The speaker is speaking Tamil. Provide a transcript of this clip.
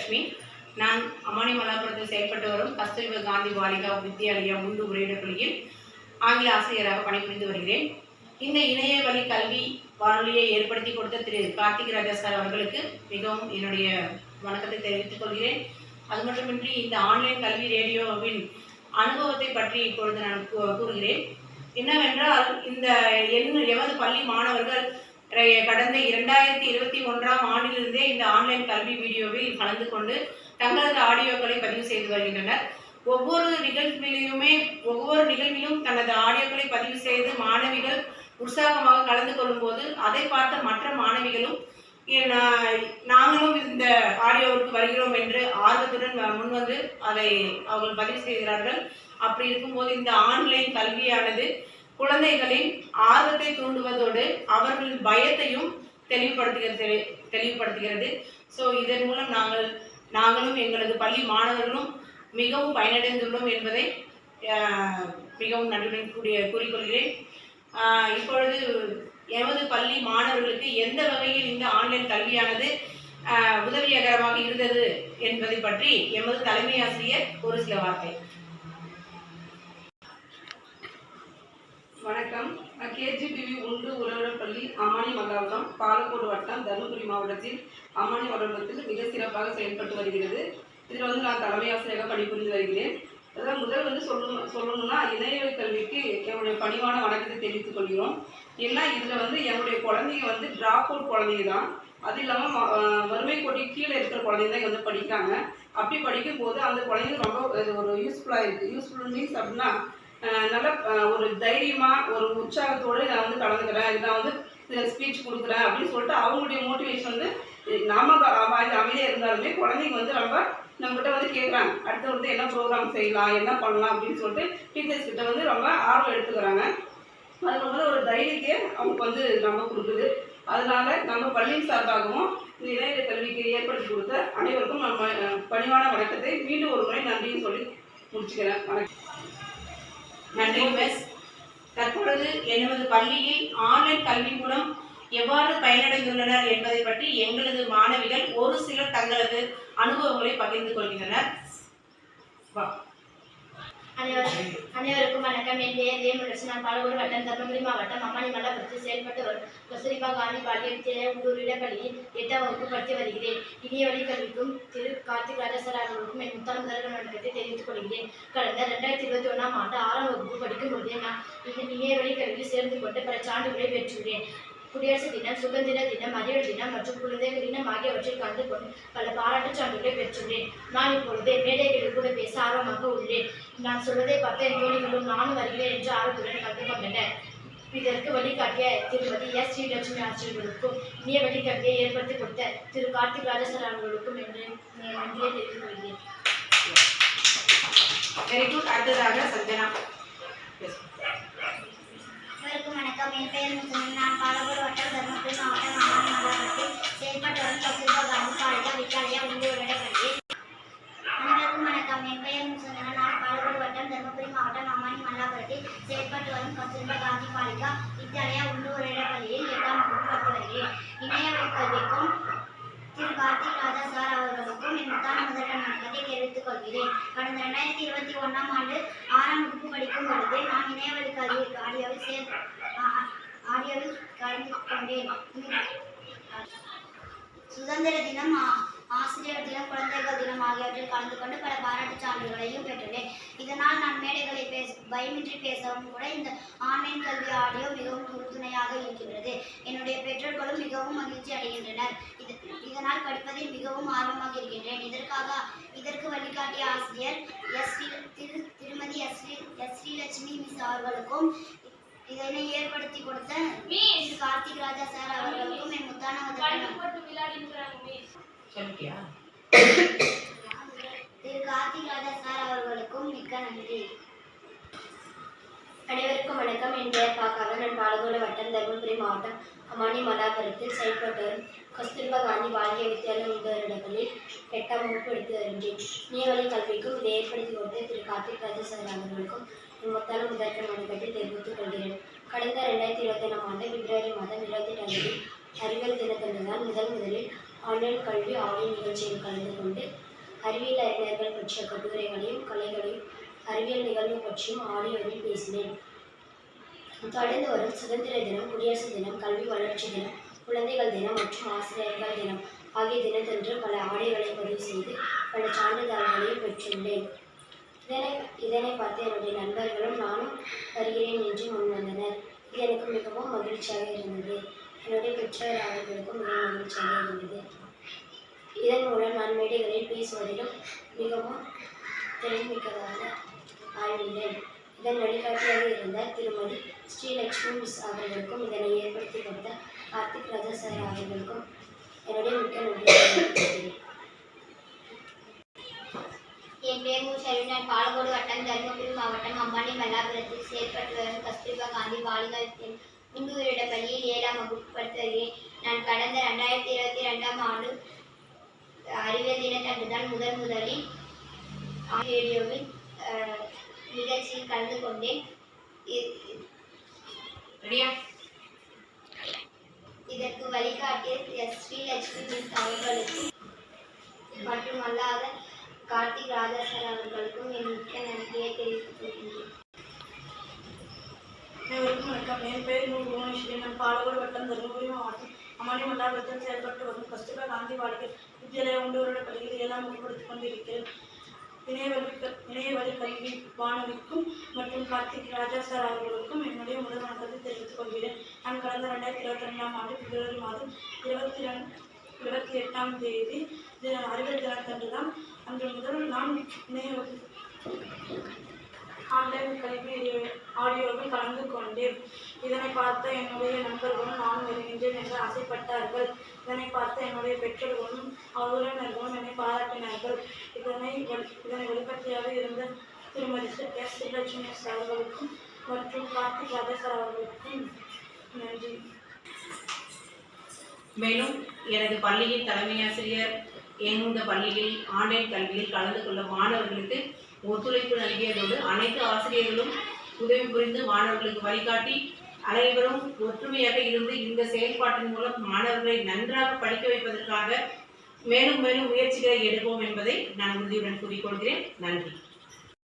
விஜயலட்சுமி. நான் அம்மானி மலாபுரத்தில் செயல்பட்டு வரும் கஸ்தூரிபா காந்தி பாலிகா வித்யாலயா உண்டு உரையிடப்பள்ளியில் ஆங்கில ஆசிரியராக பணிபுரிந்து வருகிறேன். இந்த இணைய வழி கல்வி வானொலியை ஏற்படுத்தி கொடுத்த திரு கார்த்திக் ராஜா சார் அவர்களுக்கு மிகவும் என்னுடைய வணக்கத்தை தெரிவித்துக் கொள்கிறேன். அது மட்டுமின்றி இந்த ஆன்லைன் கல்வி ரேடியோவின் அனுபவத்தை பற்றி இப்பொழுது நான் கூறுகிறேன். என்னவென்றால் இந்த எமது பள்ளி மாணவர்கள் கடந்த 2021ஆம் ஆண்டிலிருந்தே இந்த ஆன்லைன் கல்வி வீடியோவில் கலந்து கொண்டு தங்களது ஆடியோக்களை பதிவு செய்து வருகின்றனர். ஒவ்வொரு நிகழ்விலும் தனது ஆடியோக்களை பதிவு செய்து மாணவிகள் உற்சாகமாக கலந்து கொள்ளும்போது அதை பார்த்த மற்ற மாணவிகளும் நாங்களும் இந்த ஆடியோவுக்கு வருகிறோம் என்று ஆர்வத்துடன் முன்வந்து அதை அவர்கள் பதிவு செய்கிறார்கள். அப்படி இருக்கும்போது இந்த ஆன்லைன் கல்வியானது குழந்தைகளின் ஆர்வத்தை தூண்டுவதோடு அவர்களின் பயத்தையும் தெளிவுபடுத்துகிறது. ஸோ இதன் மூலம் நாங்களும் எங்களது பள்ளி மாணவர்களும் மிகவும் பயனடைந்துள்ளோம் என்பதை மிகவும் நன்றியுடன் கூறிக்கொள்கிறேன். இப்பொழுது எமது பள்ளி மாணவர்களுக்கு எந்த வகையில் இந்த ஆன்லைன் கல்வியானது உதவிகரமாக இருந்தது என்பதை பற்றி எமது தலைமை ஆசிரியர் ஒரு சில வார்த்தை. வணக்கம். கேஜிபிவி உண்டு உறவிடப்பள்ளி அம்மானி மல்லாபுரம் பாலக்கோடு வட்டம் தருமபுரி மாவட்டத்தில் அம்மானி மல்லாபுரத்தில் மிக சிறப்பாக செயல்பட்டு வருகிறது. இதில் நான் தலைமை ஆசிரியராக பணிபுரிந்து வருகிறேன். அதான் முதல் சொல்லணும்னா இணையவழி கல்விக்கு என்னுடைய பணிவான வணக்கத்தை தெரிவித்துக் கொள்கிறோம். ஏன்னா இதில் என்னுடைய குழந்தைங்க டிராப் அவுட் குழந்தைங்க தான். அது இல்லாமல் வறுமை கோட்டி கீழே இருக்கிற குழந்தைங்க தான் படிக்கிறாங்க. அப்படி படிக்கும்போது அந்த குழந்தைங்க ரொம்ப ஒரு யூஸ்ஃபுல்லாக இருக்குது. யூஸ்ஃபுல் மீன்ஸ் அப்படின்னா நல்ல ஒரு தைரியமாக ஒரு உற்சாகத்தோடு நான் கலந்துக்கிறேன், நான் ஸ்பீச் கொடுக்குறேன் அப்படின்னு சொல்லிட்டு அவங்களுடைய மோட்டிவேஷன் நாம அமைதியாக இருந்தாலுமே குழந்தைங்க ரொம்ப நம்மகிட்ட கேட்குறாங்க. அடுத்து என்ன ப்ரோக்ராம் செய்யலாம், என்ன பண்ணலாம் அப்படின்னு சொல்லிட்டு டீச்சர்ஸ் கிட்ட ரொம்ப ஆர்வம் எடுத்துக்கிறாங்க. அது ஒரு தைரியத்தையே அவங்களுக்கு நம்ம கொடுக்குது. அதனால நம்ம பள்ளியின் சார்பாகவும் இந்த இணைய கல்விக்கு ஏற்படுத்தி கொடுத்த அனைவருக்கும் நம்ம பணிவான வணக்கத்தை மீண்டும் ஒரு முறை நன்றின்னு சொல்லி முடிச்சுக்கிறேன். வணக்கம். நன்றி மிஸ். தற்பொழுது எனது பள்ளியில் ஆன்லைன் கல்வி மூலம் எவ்வாறு பயனடைந்துள்ளனர் என்பதை பற்றி எங்களது மாணவிகள் ஒரு சிலர் தங்களது அனுபவங்களை பகிர்ந்து கொள்கின்றனர். அனைவருக்கும் வணக்கம். என் பெயர் வேமுலட்சுமி. நான் பாலக்கோடு வட்டம் தருமபுரி மாவட்டம் அம்மானி மல்லாபுரத்தில் செயல்பட்டு வரும் கஸ்தூரிபா காந்தி பாலிகா வித்யாலயா உள்ளூர் இடப்பள்ளியில் 8ஆம் வகுப்பு படித்து வருகிறேன். இணைய வழி கல்விக்கும் திரு கார்த்திக் ராஜா சார் அவர்களுக்கும் என் முத்தான முதல்வர் வணக்கத்தை தெரிவித்துக் கொள்கிறேன். கடந்த 2021ஆம் ஆண்டு 6ஆம் வகுப்பு படிக்கும் பொழுதே நான் இணைய வழி கல்வியில் சேர்ந்து கொண்டு பல சான்றுகளை பெற்றுள்ளேன். குடியரசு தினம், சுதந்திர தினம், மதியர் தினம் மற்றும் குழந்தைகள் தினம் ஆகியவற்றில் கலந்து கொண்டு பல பாராட்டுச் சான்றுகளை பெற்றுள்ளேன். நான் இப்பொழுது மேடைகளில் கூட பேச ஆர்வமாக உள்ளேன். நான் சொல்வதை பார்த்த என் தோழிகளும் நானும் வருகிறேன் என்று ஆர்வத்துடன் கலந்து கொண்டனர். இதற்கு வழிகாட்டிய திருமதி எஸ் ஸ்ரீலட்சுமி ஆசிரியர்களுக்கும் இணைய வழிகாட்டியை ஏற்படுத்தி கொடுத்த திரு கார்த்திக் ராஜா சார் அவர்களுக்கும் என்று நன்றியை தெரிவித்துக் கொள்கிறேன். Very good. அடுத்ததாக சஞ்சனா. வணக்கம். என் பெயர் முத்துமணி. நான் பாலக்கோடு வட்டம் தருமபுரி மாவட்டம் அம்மானி மல்லாபுரத்தில் செயல்பட்டு வரும் கஸ்தூரிபா காந்தி பாலிகா வித்யாலயா உண்டு உரையிடப்பள்ளியில். அனைவருக்கும் வணக்கம். என் பெயர் முத்துமணி. நான் பாலக்கோடு வட்டம் தருமபுரி மாவட்டம் அம்மானி மல்லாபுரத்தில் செயல்பட்டு வரும் கஸ்தூரிபா காந்தி பாலிகா வித்யாலயா உண்டு உரையிடப்பள்ளியில் 8ஆம் வகுப்பு படித்து வருகிறேன். இணைய வழி கல்விக்கும் திரு கார்த்திக் ராஜா சார் அவர்களுக்கும் என் முத்தான முதல்வர் வணக்கத்தை தெரிவித்துக் கொள்கிறேன். கடந்த 2021ஆம் ஆண்டு 6ஆம் வகுப்பு படிக்கும் பொழுது நான் இணைய வழி கல்வி ஆடியோவில் கலந்து கொண்டேன். சுதந்திர தினம், ஆசிரியர் தினம், குழந்தைகள் தினம் ஆகியவற்றில் கலந்து கொண்டு பல பாராட்டுச் சான்றுகளையும் பெற்றுள்ளேன். இதனால் நான் மேடைகளை பயமின்றி பேசவும் கூட இந்த ஆன்லைன் கல்வி ஆடியோ மிகவும் உறுதுணையாக இருக்கின்றது. என்னுடைய பெற்றோர்களும் மிகவும் மகிழ்ச்சி அடைகின்றனர். இதனால் படிப்பதில் மிகவும் ஆர்வமாக இருக்கின்றேன். இதற்கு வழிகாட்டிய ஆசிரியர் திருமதி எஸ் ஸ்ரீலட்சுமி மிஸ் அவர்களுக்கும் இதனை ஏற்படுத்தி கொடுத்த திரு கார்த்திக் ராஜா சார் அவர்களுக்கும் என் முத்தான திரு கார்த்திக் ராஜா சார் அவர்களுக்கும் மிக்க நன்றி. அனைவருக்கும் வணக்கம். என் பெயர் பாக்காக. நான் பாலக்கோடு வட்டம் தருமபுரி மாவட்டம் அம்மானி மல்லாபுரத்தில் செயல்பட்டு வரும் கஸ்தூரிபா காந்தி பாலிகா வித்யாலயா உண்டு உரையிடப்பள்ளியில் 8ஆம் வகுப்பு படித்து வருகின்றேன். இணைய வழி கல்விக்கும் இதை ஏற்படுத்தி கொடுத்த திரு கார்த்திக் ராஜா சார் அவர்களுக்கும் முத்தான முதல்வர் வணக்கத்தை தெரிவித்துக் கொள்கிறேன். கடந்த 2021ஆம் ஆண்டு பிப்ரவரி மாதம் 28ஆம் தேதி அறிவியல் தினத்தன்று முதலில் ஆன்லைன் கல்வி ஆடியோ நிகழ்ச்சியில் கலந்து கொண்டு அறிவியல் அறிஞர்கள் பற்றிய கட்டுரைகளையும் கலைகளையும் அறிவியல் நிகழ்வு பற்றியும் ஆடியோவில் பேசினேன். தொடர்ந்து வரும் சுதந்திர தினம், குடியரசு தினம், கல்வி வளர்ச்சி தினம், குழந்தைகள் தினம் மற்றும் ஆசிரியர்கள் தினம் ஆகிய தினத்தன்று பல ஆடியோகளை பதிவு செய்து பல சான்றிதழ்களையும் பெற்றுள்ளேன். இதனை பார்த்து என்னுடைய நண்பர்களும் நானும் வருகிறேன் என்று முன் வந்தனர். இது எனக்கு மிகவும் மகிழ்ச்சியாக இருந்தது. என்னுடைய பெற்றோர் அவர்களுக்கும் மிகவும் மகிழ்ச்சியாக இருந்தது. இதன் மூலம் நான் மேடைகளில் பேசுவதிலும் மிகவும் திறன்மிக்கதாக ஆய்வுள்ளேன். இதன் வழிகாட்டியாக இருந்த திருமதி ஸ்ரீலட்சுமி மிஸ் அவர்களுக்கும் இதனை ஏற்படுத்தி கொடுத்த கார்த்திக் ராஜா சார் அவர்களுக்கும் என்னுடைய மிக்க நன்றி தெரிவித்துக் என் பேர் மூச்சரி. நான் பாலக்கோடு வட்டம் தருமபுரி மாவட்டம் அம்பானி மல்லாபுரத்தில் செயல்பட்டு வரும் கஸ்தூர்பா காந்தி பாலிகா உண்டுவிட பள்ளியில் 7ஆம் வகுப்பு படித்து வருகிறேன். நான் கடந்த 2022ஆம் ஆண்டு அறிவியல் தினத்தன்று தான் முதலில் ரேடியோவில் நிகழ்ச்சியில் கலந்து கொண்டேன். இதற்கு வழிகாட்டிய ஸ்ரீலட்சுமி மிஸ் அவர்களுக்கும் மட்டுமல்லாத கார்த்திக் ராஜா சார் அவர்களுக்கும் என் மிக்க நன்றியை தெரிவித்துக் கொள்கின்றேன். அனைவருக்கும் வணக்கம். என் பேர் புவனேஸ்வரி. நான் பாலக்கோடு வட்டம் தருமபுரி மாவட்டம் அம்மானி மல்லாபுரத்தில் செயல்பட்டு வரும் கஸ்தூர்பா காந்தி பாலிகா வித்யாலயா உண்டூரோட பள்ளியில் 7ஆம் வகுப்பு படித்துக் கொண்டிருக்கிறேன். இணைய வழி கல்வி வானொலிக்கும் மற்றும் கார்த்திக் ராஜா சார் அவர்களுக்கும் என்னுடைய முதல் வணக்கத்தை தெரிவித்துக் கொள்கிறேன். நான் கடந்த 2022ஆம் ஆண்டு பிப்ரவரி மாதம் 28ஆம் தேதி அறிவியல் தினத்தன்று தான் அன்று முதல் நான் ஆன்லைன் கல்வி ஆடியோவில் கலந்து கொண்டேன். இதனை பார்த்த என்னுடைய நண்பர்களும் நான் வருகின்றேன் என்று ஆசைப்பட்டார்கள். இதனை பார்த்த என்னுடைய பெற்றோர்களும் உறவினர்களும் என்னை பாராட்டினார்கள். இதனை வெளிப்படையாக இருந்த திருமதி ஸ்ரீலட்சுமி அவர்களுக்கும் மற்றும் கார்த்திக் ராஜா சார் அவர்களுக்கும் நன்றி. மேலும் எனது பள்ளியின் தலைமை ஆசிரியர் இந்த பள்ளியில் ஆன்லைன் கல்வியில் கலந்து கொள்ள மாணவர்களுக்கு ஒத்துழைப்பு நல்கியதோடு அனைத்து ஆசிரியர்களும் உதவி புரிந்து மாணவர்களுக்கு வழிகாட்டி அனைவரும் ஒற்றுமையாக இருந்து இந்த செயல்பாட்டின் மூலம் மாணவர்களை நன்றாக படிக்க வைப்பதற்காக மேலும் மேலும் முயற்சிகளை எடுப்போம் என்பதை நான் உறுதியுடன் கூறிக்கொள்கிறேன். நன்றி.